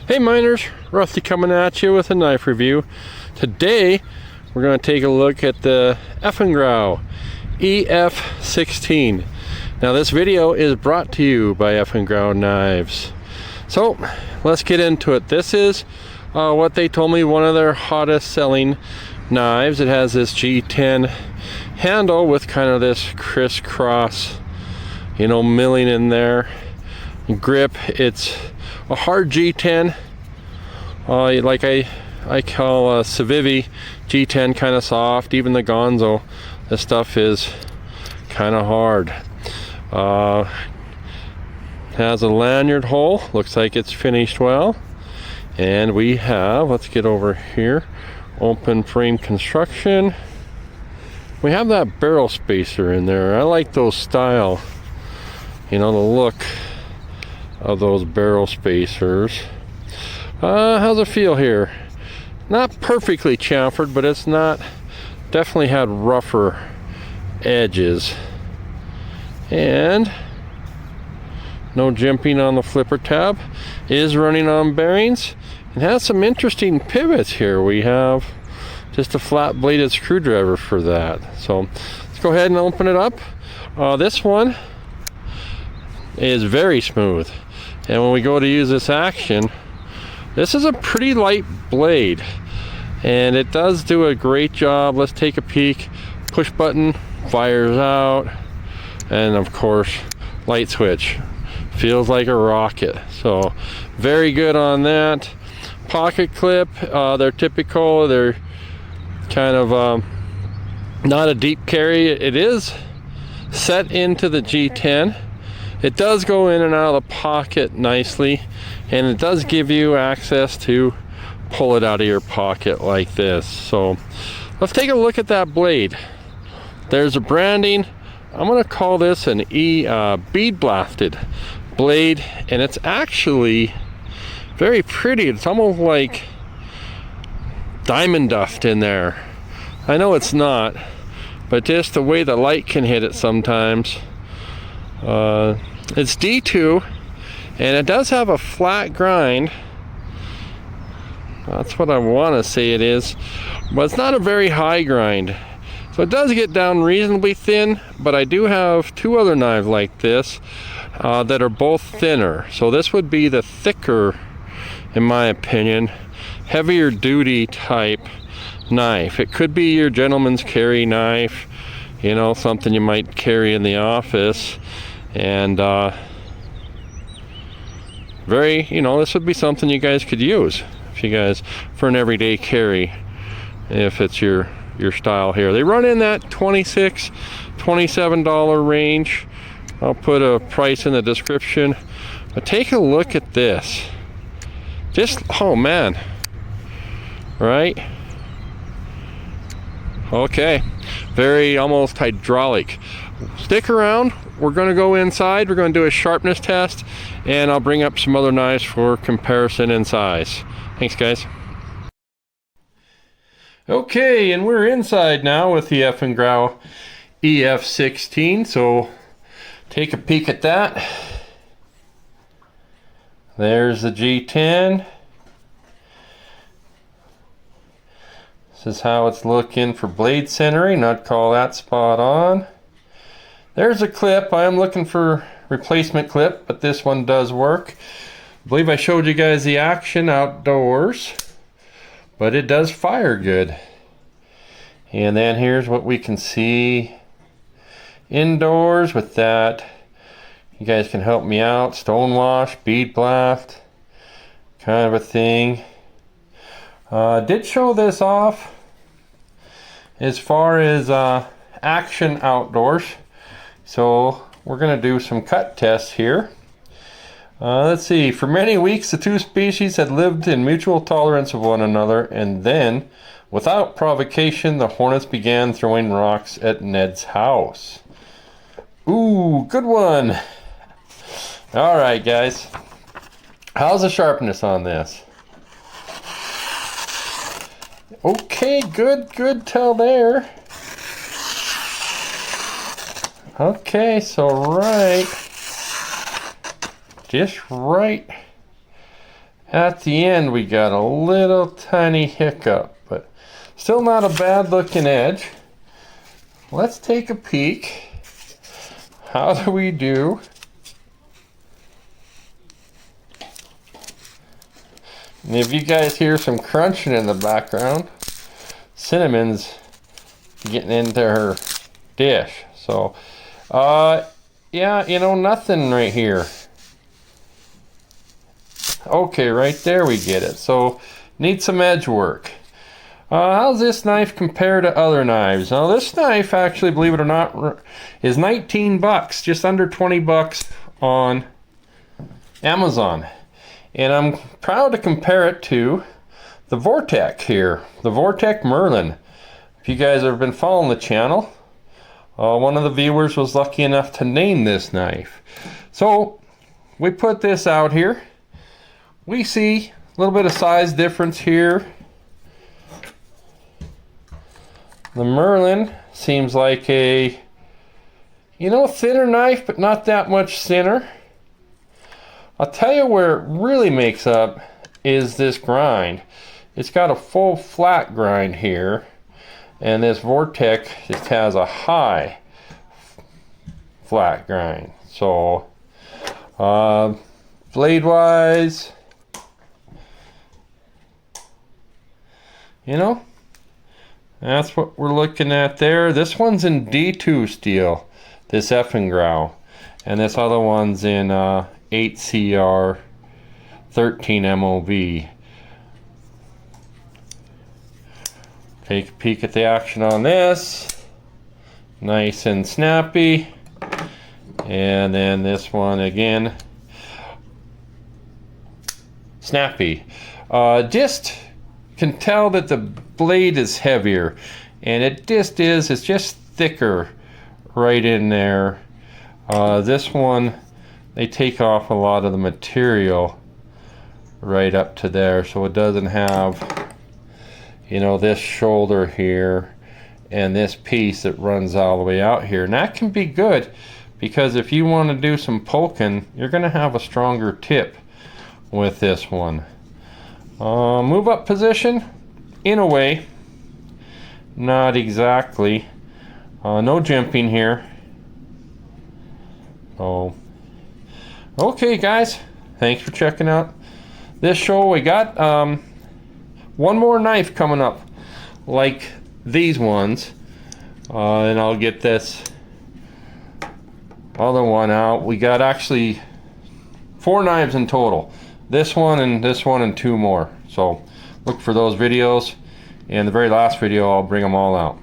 Hey miners, Rusty coming at you with a knife review. Today we're going to take a look at the Eafengrow EF16. Now this video is brought to you by Eafengrow knives. So let's get into it. This is what they told me one of their hottest selling knives. It has this G10 handle with kind of this crisscross, milling in there. Grip, it's a hard G10, like I call Civivi G10 kind of soft. Even the Gonzo, this stuff is kind of hard. Has a lanyard hole, looks like it's finished well. And we have, let's get over here, open frame construction. We have that barrel spacer in there. I like those style, the look of those barrel spacers. How's it feel here? Not perfectly chamfered, but it's not, definitely had rougher edges. And no jimping on the flipper tab. Is running on bearings and has some interesting pivots here. We have just a flat bladed screwdriver for that. So let's go ahead and open it up. This one is very smooth. And when we go to use this action, this is a pretty light blade and it does do a great job. Let's take a peek. Push button, fires out, and of course light switch, feels like a rocket. So very good on that. Pocket clip, they're typical, they're kind of not a deep carry. It is set into the G10. It does go in and out of the pocket nicely, and it does give you access to pull it out of your pocket like this. So let's take a look at that blade. There's a branding. I'm going to call this an bead blasted blade, and it's actually very pretty. It's almost like diamond dust in there. I know it's not, but just the way the light can hit it sometimes. It's D2 and it does have a flat grind. That's what I want to say it is, but it's not a very high grind. So it does get down reasonably thin, but I do have two other knives like this that are both thinner. So this would be the thicker, in my opinion, heavier duty type knife. It could be your gentleman's carry knife, something you might carry in the office. And this would be something you guys could use for an everyday carry, if it's your style here. They run in that $26, $27 range. I'll put a price in the description, but take a look at this. Just, oh man, right? Okay, very almost hydraulic. Stick around, we're going to go inside, we're going to do a sharpness test, and I'll bring up some other knives for comparison in size. Thanks guys. Okay, and we're inside now with the Eafengrow EF16, so take a peek at that. There's the G10. This is how it's looking for blade centering. I'd call that spot on. There's a clip. I am looking for replacement clip, but this one does work. I believe I showed you guys the action outdoors, but it does fire good. And then here's what we can see indoors with that. You guys can help me out. Stonewash, bead blast, kind of a thing. Did show this off as far as action outdoors. So we're going to do some cut tests here. Let's see. For many weeks, the two species had lived in mutual tolerance of one another, and then, without provocation, the hornets began throwing rocks at Ned's house. Ooh, good one. All right, guys. How's the sharpness on this? Okay, good tell there. Okay, so right, just right at the end we got a little tiny hiccup, but still not a bad looking edge. Let's take a peek. How do we do? And if you guys hear some crunching in the background, Cinnamon's getting into her dish. So, yeah, you know, nothing right here. Okay, right there we get it. So, need some edge work. How's this knife compare to other knives? Now, this knife, actually, believe it or not, is 19 bucks, just under 20 bucks on Amazon. And I'm proud to compare it to the Vortex here, the Vortex Merlin. If you guys have been following the channel, one of the viewers was lucky enough to name this knife. So we put this out here. We see a little bit of size difference here. The Merlin seems like a, you know, thinner knife, but not that much thinner. I'll tell you where it really makes up is this grind. It's got a full flat grind here, and this Vortex just has a high flat grind. So blade wise, you know, that's what we're looking at there. This one's in D2 steel, this Eafengrow, and this other one's in 8CR 13 MOV. Take a peek at the action on this. Nice and snappy. And then this one again, snappy. Just can tell that the blade is heavier, and it just is. It's just thicker right in there. This one, they take off a lot of the material right up to there, so it doesn't have, you know, this shoulder here and this piece that runs all the way out here. And that can be good, because if you want to do some poking, you're going to have a stronger tip with this one. Move up position, in a way, not exactly. No jimping here. So okay guys, thanks for checking out this show. We got one more knife coming up like these ones, and I'll get this other one out. We got actually 4 knives in total, this one and 2 more. So look for those videos, and the very last video I'll bring them all out.